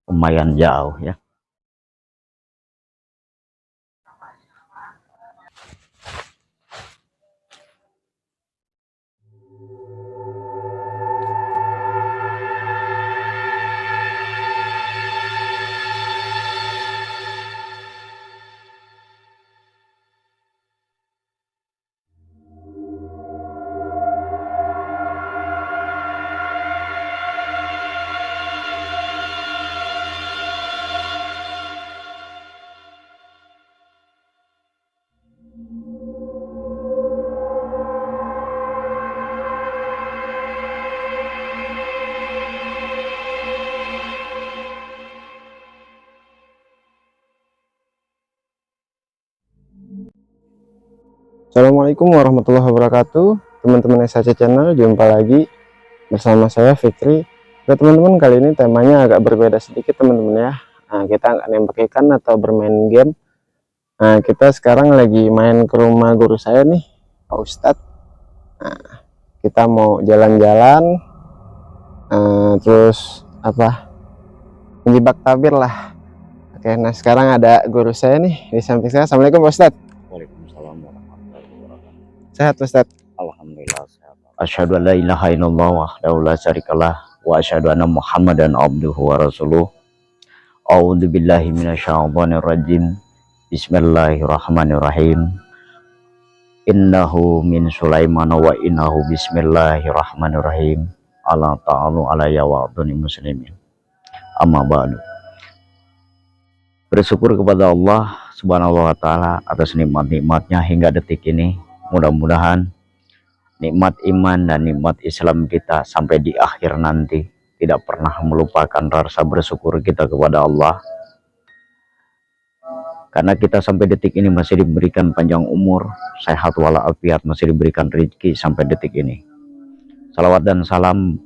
lumayan jauh ya. Assalamualaikum warahmatullahi wabarakatuh, teman-teman SHC Channel, jumpa lagi bersama saya Fikri. Oke teman-teman, kali ini temanya agak berbeda sedikit teman-teman ya. Nah, kita nggak nembak ikan atau bermain game. Nah, kita sekarang lagi main ke rumah guru saya nih, Pak Ustadz. Nah, kita mau jalan-jalan, terus menjebak tabir lah. Oke, nah sekarang ada guru saya nih di samping saya. Assalamualaikum Pak Ustadz. Waalaikumsalam warahmatullahi wabarakatuh. Sehat Pak Ustadz? Alhamdulillah sehat. Asyhadu an la ilaha illallah wahdahu la syarikalah wa asyhadu anna Muhammadan abduhu wa rasuluh. A'udzu billahi minasyaitonir rajim. Bismillahirrahmanirrahim. Innahu min Sulaiman wa innahu bismillahirrahmanirrahim. Ala ta'alu alayya wa abduni muslimin. Amma ba'du. Bersyukur kepada Allah Subhanahu wa ta'ala atas nikmat-nikmatnya hingga detik ini. Mudah-mudahan nikmat iman dan nikmat Islam kita sampai di akhir nanti tidak pernah melupakan rasa bersyukur kita kepada Allah, karena kita sampai detik ini masih diberikan panjang umur, sehat walafiat, masih diberikan rezeki sampai detik ini. Salawat dan salam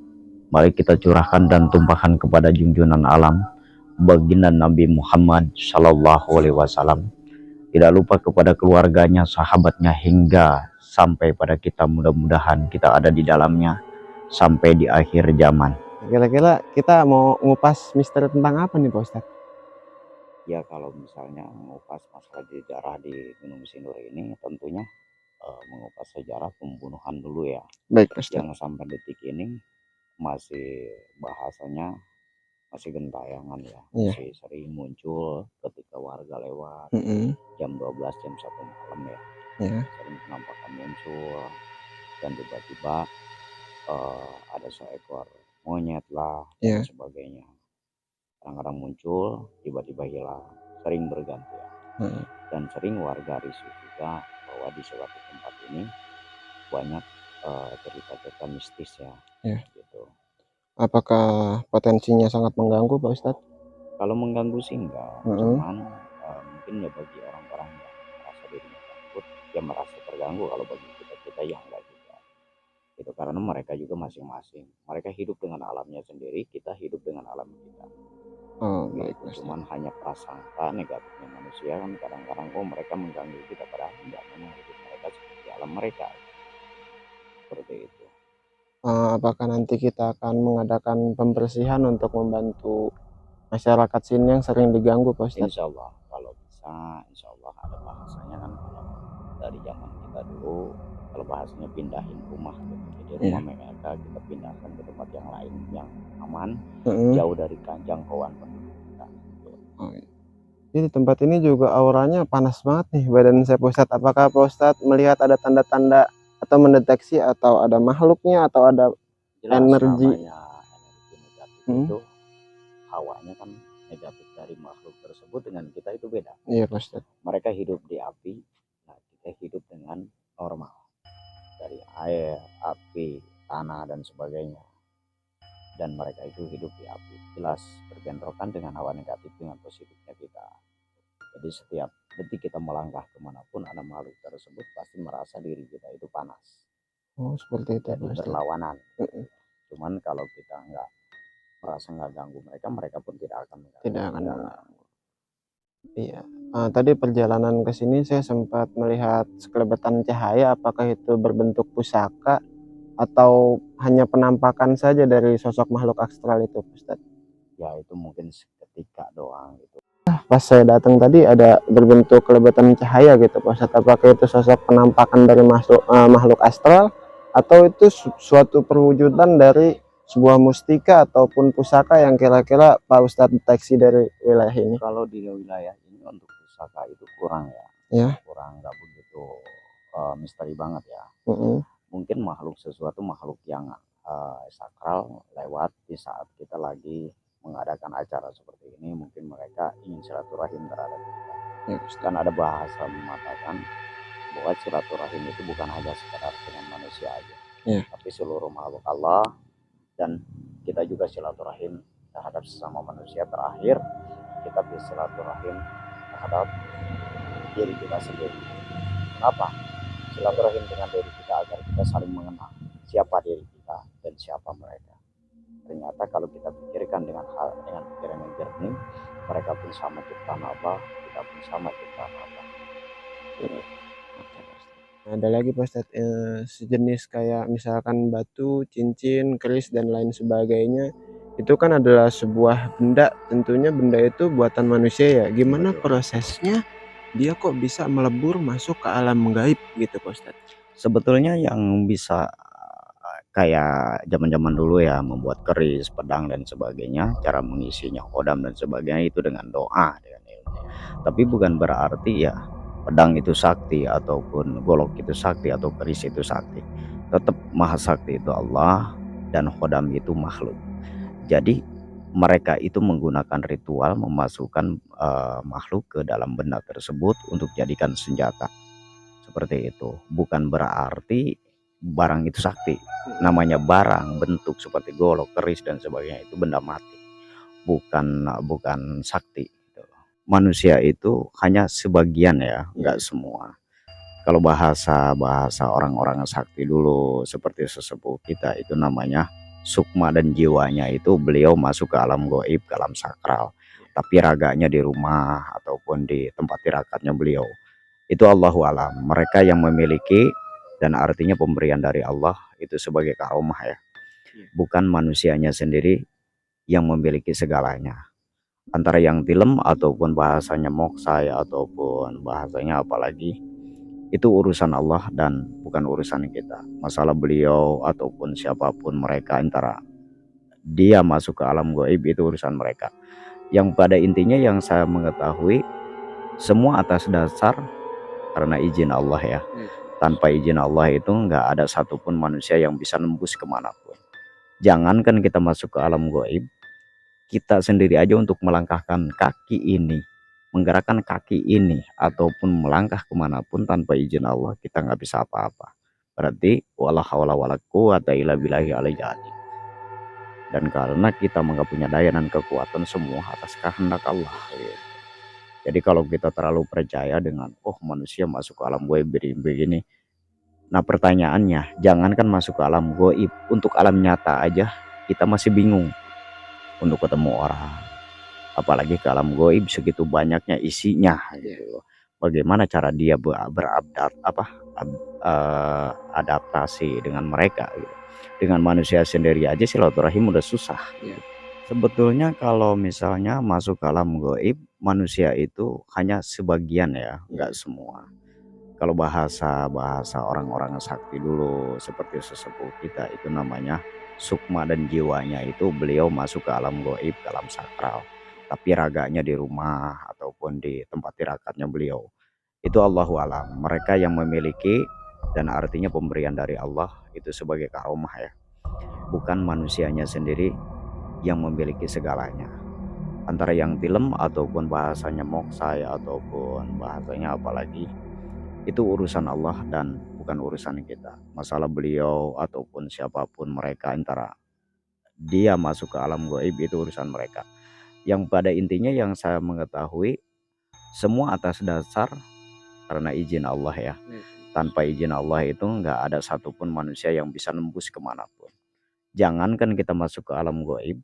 mari kita curahkan dan tumpahkan kepada junjungan alam baginda Nabi Muhammad Shallallahu Alaihi Wasallam, tidak lupa kepada keluarganya, sahabatnya, hingga sampai pada kita. Mudah-mudahan kita ada di dalamnya sampai di akhir zaman. Kira-kira kita mau ngupas misteri tentang apa nih Pak Ustadz? Ya, kalau misalnya mengupas masalah sejarah di Gunung Sindur ini, tentunya mengupas sejarah pembunuhan dulu ya. Baik Pak Ustadz. Jangan sampai detik ini masih bahasanya masih gentayangan ya, masih sering muncul ketika warga lewat jam 12, jam 1 malam ya. Sering penampakan muncul dan tiba-tiba ada seekor monyet lah dan sebagainya. Kadang-kadang muncul, tiba-tiba hilang, sering berganti ya. Dan sering warga risih juga bahwa di suatu tempat ini banyak cerita-cerita mistis ya. Gitu. Apakah potensinya sangat mengganggu Pak Ustadz? Kalau mengganggu sih enggak, cuman mungkin ya bagi orang-orang yang merasa dirinya takut, ya merasa terganggu. Kalau bagi kita yang enggak juga. Itu karena mereka juga masing-masing. Mereka hidup dengan alamnya sendiri, kita hidup dengan alam kita. Baik, gitu. Cuman hanya prasangka negatifnya manusia kan kadang-kadang mereka mengganggu kita, padahal enggak, memang hidup mereka seperti alam mereka. Seperti itu. Apakah nanti kita akan mengadakan pembersihan untuk membantu masyarakat sini yang sering diganggu Pak Ustadz? Insya Allah kalau bisa, insya Allah ada bahasanya kan, kalau dari zaman kita dulu kalau bahasanya pindahin rumah gitu. Jadi rumah mereka kita pindahkan ke tempat yang lain yang aman, jauh dari jangkauan penduduk kita. Jadi tempat ini juga auranya panas banget nih badan saya Pak Ustadz. Apakah Pak Ustadz melihat ada tanda-tanda atau mendeteksi atau ada makhluknya atau ada energi? Energi negatif itu hawanya kan negatif dari makhluk tersebut dengan kita itu beda. Iya Pak Ustadz. Mereka hidup di api, nah kita hidup dengan normal dari air, api, tanah dan sebagainya. Dan mereka itu hidup di api, jelas berbentrokan dengan hawa negatif dengan positifnya kita. Jadi setiap detik kita melangkah kemanapun ada makhluk tersebut pasti merasa diri kita itu panas. Seperti itu. Jadi berlawanan. Cuman kalau kita merasa nggak ganggu mereka, mereka pun tidak akan mengganggu. Tidak akan mengganggu. Iya. Tadi perjalanan ke sini saya sempat melihat sekelebetan cahaya. Apakah itu berbentuk pusaka atau hanya penampakan saja dari sosok makhluk astral itu Ustadz? ya itu mungkin seketika doang gitu. Pas saya datang tadi ada berbentuk kelebatan cahaya gitu Pak Ustadz. Apakah itu sosok penampakan dari makhluk astral, atau itu suatu perwujudan dari sebuah mustika ataupun pusaka yang kira-kira Pak Ustadz deteksi dari wilayah ini? Kalau di wilayah ini untuk pusaka itu kurang Ya. kurang, nggak begitu misteri banget ya. Mungkin sesuatu makhluk yang sakral lewat di saat kita lagi mengadakan acara seperti ini, mungkin mereka ingin silaturahim terhadap kita. Dan ada bahasa mengatakan bahwa silaturahim itu bukan hanya sekedar dengan manusia aja, tapi seluruh makhluk Allah, dan kita juga silaturahim terhadap sesama manusia. Terakhir kita bersilaturahim terhadap diri kita sendiri. Kenapa? Silaturahim dengan diri kita agar kita saling mengenal siapa diri kita dan siapa mereka. Ternyata kalau kita pikirkan dengan pikiran yang jernih, mereka pun sama ciptaan Allah, kita pun sama ciptaan Allah. Ini. Ada lagi Pak Ustadz, sejenis kayak misalkan batu, cincin, keris dan lain sebagainya. Itu kan adalah sebuah benda, tentunya benda itu buatan manusia ya. Gimana prosesnya dia kok bisa melebur masuk ke alam gaib gitu Pak Ustadz? Sebetulnya yang bisa kayak zaman-zaman dulu ya, membuat keris, pedang dan sebagainya, cara mengisinya kodam dan sebagainya itu dengan doa, dengan ilmu. Tapi bukan berarti ya pedang itu sakti ataupun golok itu sakti atau keris itu sakti. Tetap maha sakti itu Allah dan kodam itu makhluk. Jadi mereka itu menggunakan ritual memasukkan makhluk ke dalam benda tersebut untuk jadikan senjata. Seperti itu. Bukan berarti barang itu sakti. Namanya barang bentuk seperti golok, keris dan sebagainya itu benda mati, bukan sakti. Manusia itu hanya sebagian ya, enggak semua. Kalau bahasa orang-orang sakti dulu seperti sesepuh kita itu namanya sukma, dan jiwanya itu beliau masuk ke alam goib, ke alam sakral, tapi raganya di rumah ataupun di tempat tirakatnya beliau itu Allahu alam. Mereka yang memiliki, dan artinya pemberian dari Allah itu sebagai karomah ya, bukan manusianya sendiri yang memiliki segalanya. Antara yang tilem ataupun bahasanya moksai ataupun bahasanya apalagi, itu urusan Allah dan bukan urusan kita. Masalah beliau ataupun siapapun mereka, antara dia masuk ke alam gaib itu urusan mereka. Yang pada intinya yang saya mengetahui, semua atas dasar karena izin Allah ya. Tanpa izin Allah itu nggak ada satupun manusia yang bisa nembus kemanapun. Jangankan kita masuk ke alam gaib, kita sendiri aja untuk melangkahkan kaki ini, menggerakkan kaki ini ataupun melangkah kemanapun tanpa izin Allah, kita nggak bisa apa-apa. Berarti wala haula wala quwata illa billahi aliyil azim. Dan karena kita nggak punya daya dan kekuatan, semua atas kehendak Allah gitu. Jadi kalau kita terlalu percaya dengan manusia masuk ke alam gaib begini, nah pertanyaannya, jangankan masuk ke alam gaib, untuk alam nyata aja kita masih bingung untuk ketemu orang, apalagi ke alam gaib segitu banyaknya isinya gitu. Bagaimana cara dia adaptasi dengan mereka gitu. Dengan manusia sendiri aja silaturahim udah susah gitu. Sebetulnya kalau misalnya masuk ke alam gaib, manusia itu hanya sebagian ya, enggak semua. Kalau bahasa orang-orang sakti dulu seperti sesepuh kita itu namanya sukma, dan jiwanya itu beliau masuk ke alam gaib, ke alam sakral, tapi raganya di rumah ataupun di tempat tirakatnya beliau itu Allahu alam. Mereka yang memiliki, dan artinya pemberian dari Allah itu sebagai karomah ya, bukan manusianya sendiri yang memiliki segalanya. Antara yang tilem ataupun bahasanya moksai ataupun bahasanya apalagi, itu urusan Allah dan bukan urusan kita. Masalah beliau ataupun siapapun mereka, antara dia masuk ke alam gaib itu urusan mereka. Yang pada intinya yang saya mengetahui, semua atas dasar karena izin Allah ya. Tanpa izin Allah itu nggak ada satupun manusia yang bisa nembus kemanapun. Jangankan kita masuk ke alam gaib,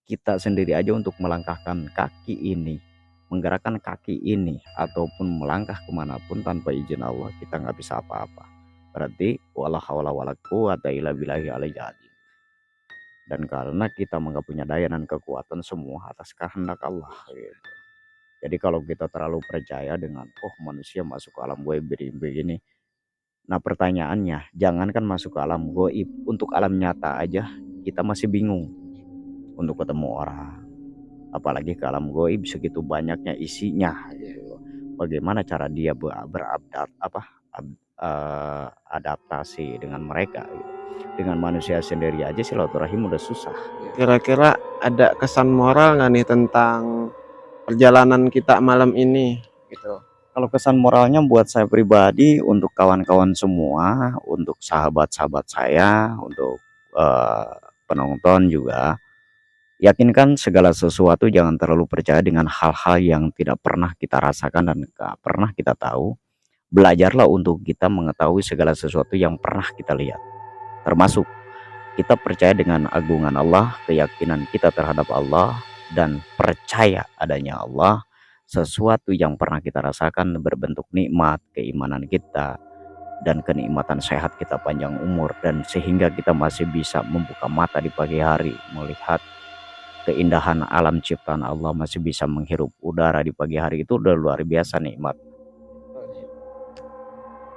kita sendiri aja untuk melangkahkan kaki ini, menggerakkan kaki ini ataupun melangkah kemanapun tanpa izin Allah, kita nggak bisa apa-apa. Berarti wala haula wala quwata illa billahi aliyil azim. Dan karena kita nggak punya daya dan kekuatan, semua atas kehendak Allah gitu. Jadi kalau kita terlalu percaya dengan manusia masuk ke alam gaib begini. Nah pertanyaannya, jangankan masuk ke alam gaib, untuk alam nyata aja kita masih bingung untuk ketemu orang. Apalagi ke alam gaib segitu banyaknya isinya gitu. Bagaimana cara dia adaptasi dengan mereka gitu. Dengan manusia sendiri aja silaturahim udah susah. Kira-kira ada kesan moral nggak nih tentang perjalanan kita malam ini gitu? Kalau kesan moralnya buat saya pribadi, untuk kawan-kawan semua, untuk sahabat-sahabat saya, untuk penonton juga, yakinkan segala sesuatu, jangan terlalu percaya dengan hal-hal yang tidak pernah kita rasakan dan gak pernah kita tahu. Belajarlah untuk kita mengetahui segala sesuatu yang pernah kita lihat, termasuk kita percaya dengan agungan Allah, keyakinan kita terhadap Allah, dan percaya adanya Allah. Sesuatu yang pernah kita rasakan berbentuk nikmat, keimanan kita, dan kenikmatan sehat kita, panjang umur, dan sehingga kita masih bisa membuka mata di pagi hari, melihat keindahan alam ciptaan Allah, masih bisa menghirup udara di pagi hari, itu udah luar biasa nikmat.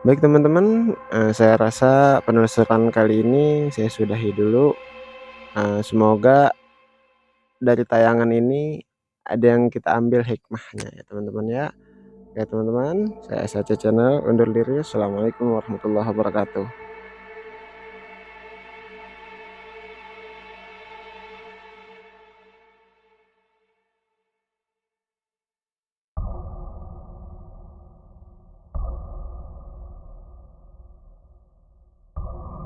Baik teman-teman, saya rasa penelusuran kali ini saya sudahi dulu. Semoga dari tayangan ini ada yang kita ambil hikmahnya ya teman-teman ya. Oke teman-teman, saya SAC Channel undur diri. Assalamualaikum warahmatullahi wabarakatuh.